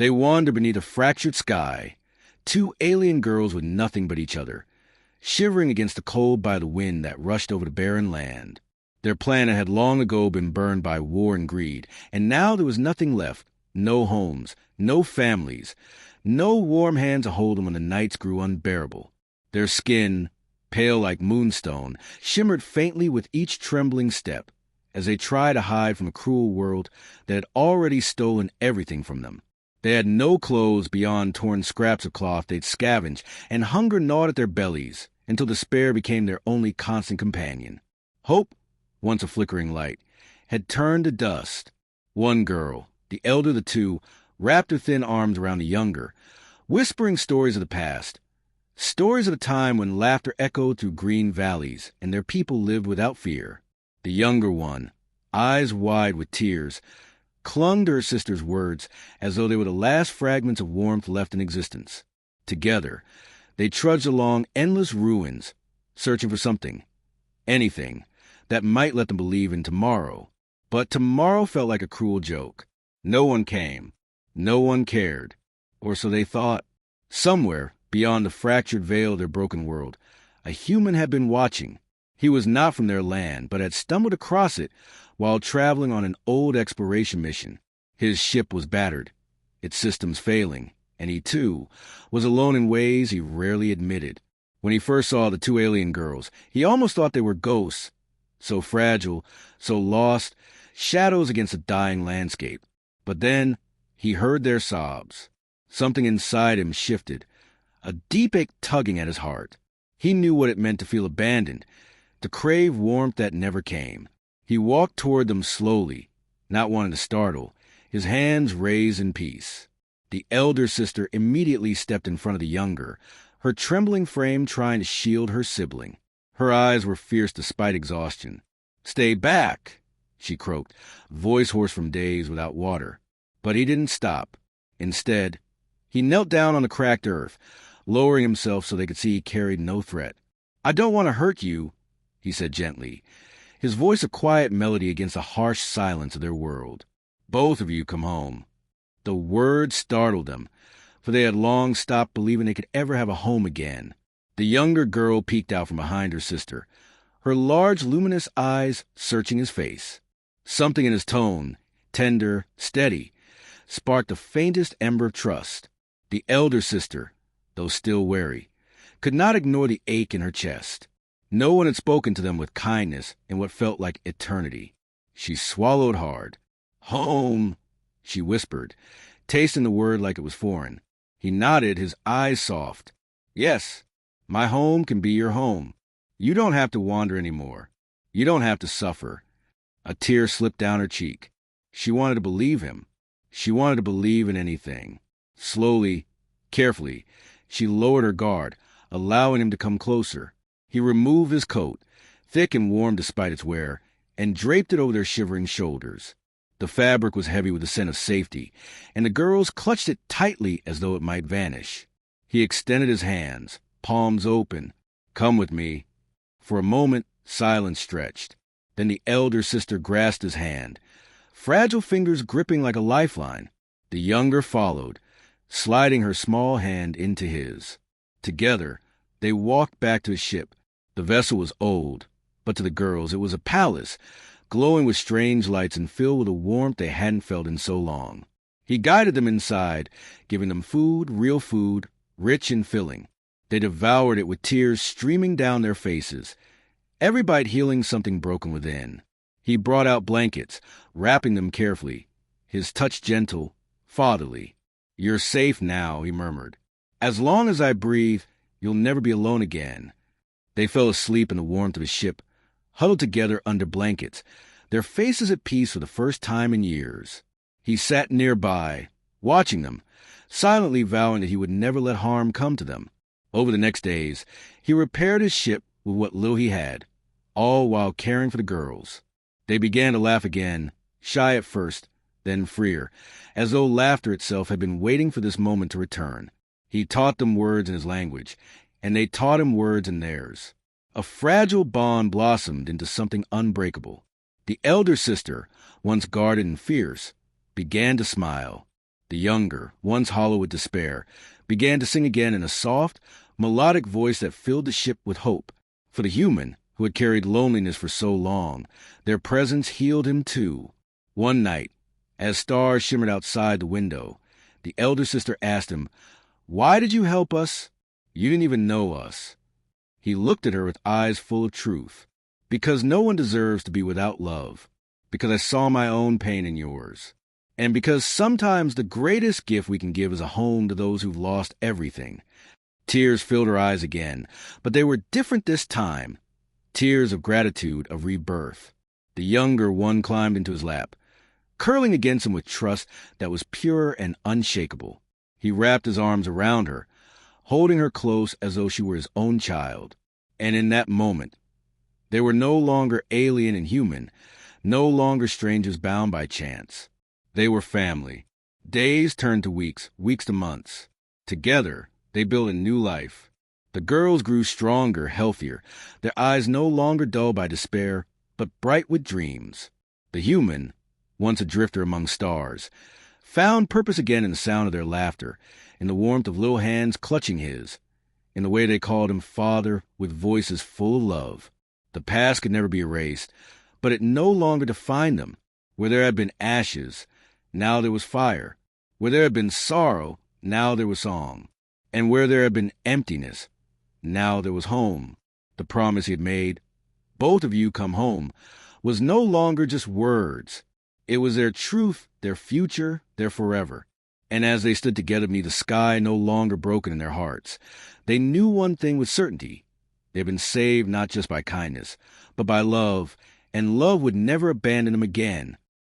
They wandered beneath a fractured sky, two alien girls with nothing but each other, shivering against the cold by the wind that rushed over the barren land. Their planet had long ago been burned by war and greed, and now there was nothing left, no homes, no families, no warm hand to hold them when the nights grew unbearable. Their skin, pale like moonstone, shimmered faintly with each trembling step, as they tried to hide from a cruel world that had already stolen everything from them. They had no clothes beyond torn scraps of cloth they'd scavenged, and hunger gnawed at their bellies until despair became their only constant companion. Hope, once a flickering light, had turned to dust. One girl, the elder of the two, wrapped her thin arms around the younger, whispering stories of the past, stories of a time when laughter echoed through green valleys and their people lived without fear. The younger one, eyes wide with tears, clung to her sister's words as though they were the last fragments of warmth left in existence. Together, they trudged along endless ruins, searching for something, anything, that might let them believe in tomorrow. But tomorrow felt like a cruel joke. No one came. No one cared. Or so they thought. Somewhere, beyond the fractured veil of their broken world, a human had been watching. He was not from their land, but had stumbled across it while traveling on an old exploration mission. His ship was battered, its systems failing, and he, too, was alone in ways he rarely admitted. When he first saw the two alien girls, he almost thought they were ghosts, so fragile, so lost, shadows against a dying landscape. But then he heard their sobs. Something inside him shifted, a deep ache tugging at his heart. He knew what it meant to feel abandoned, to crave warmth that never came. He walked toward them slowly, not wanting to startle, his hands raised in peace. The elder sister immediately stepped in front of the younger, her trembling frame trying to shield her sibling. Her eyes were fierce despite exhaustion. "Stay back," she croaked, voice hoarse from days without water. But he didn't stop. Instead, he knelt down on the cracked earth, lowering himself so they could see he carried no threat. "I don't want to hurt you," he said gently, his voice a quiet melody against the harsh silence of their world. "Both of you come home." The word startled them, for they had long stopped believing they could ever have a home again. The younger girl peeked out from behind her sister, her large, luminous eyes searching his face. Something in his tone, tender, steady, sparked the faintest ember of trust. The elder sister, though still wary, could not ignore the ache in her chest. No one had spoken to them with kindness in what felt like eternity. She swallowed hard. "Home," she whispered, tasting the word like it was foreign. He nodded, his eyes soft. "Yes, my home can be your home. You don't have to wander anymore. You don't have to suffer." A tear slipped down her cheek. She wanted to believe him. She wanted to believe in anything. Slowly, carefully, she lowered her guard, allowing him to come closer. He removed his coat, thick and warm despite its wear, and draped it over their shivering shoulders. The fabric was heavy with the scent of safety, and the girls clutched it tightly as though it might vanish. He extended his hands, palms open. "Come with me." For a moment, silence stretched. Then the elder sister grasped his hand, fragile fingers gripping like a lifeline. The younger followed, sliding her small hand into his. Together, they walked back to his ship. The vessel was old, but to the girls it was a palace, glowing with strange lights and filled with a warmth they hadn't felt in so long. He guided them inside, giving them food, real food, rich and filling. They devoured it with tears streaming down their faces, every bite healing something broken within. He brought out blankets, wrapping them carefully, his touch gentle, fatherly. "You're safe now," he murmured. "As long as I breathe, you'll never be alone again." They fell asleep in the warmth of his ship, huddled together under blankets, their faces at peace for the first time in years. He sat nearby, watching them, silently vowing that he would never let harm come to them. Over the next days, he repaired his ship with what little he had, all while caring for the girls. They began to laugh again, shy at first, then freer, as though laughter itself had been waiting for this moment to return. He taught them words in his language, and they taught him words in theirs. A fragile bond blossomed into something unbreakable. The elder sister, once guarded and fierce, began to smile. The younger, once hollow with despair, began to sing again in a soft, melodic voice that filled the ship with hope. For the human, who had carried loneliness for so long, their presence healed him too. One night, as stars shimmered outside the window, the elder sister asked him, "Why did you help us? You didn't even know us." He looked at her with eyes full of truth. "Because no one deserves to be without love. Because I saw my own pain in yours. And because sometimes the greatest gift we can give is a home to those who've lost everything." Tears filled her eyes again, but they were different this time. Tears of gratitude, of rebirth. The younger one climbed into his lap, curling against him with trust that was pure and unshakable. He wrapped his arms around her, holding her close as though she were his own child. And in that moment, they were no longer alien and human, no longer strangers bound by chance. They were family. Days turned to weeks, weeks to months. Together, they built a new life. The girls grew stronger, healthier, their eyes no longer dull by despair, but bright with dreams. The human, once a drifter among stars, found purpose again in the sound of their laughter, in the warmth of little hands clutching his, in the way they called him Father with voices full of love. The past could never be erased, but it no longer defined them. Where there had been ashes, now there was fire. Where there had been sorrow, now there was song. And where there had been emptiness, now there was home. The promise he had made, "Both of you come home," was no longer just words. It was their truth, their future, their forever. And as they stood together beneath the sky no longer broken in their hearts, they knew one thing with certainty. They had been saved not just by kindness, but by love, and love would never abandon them again.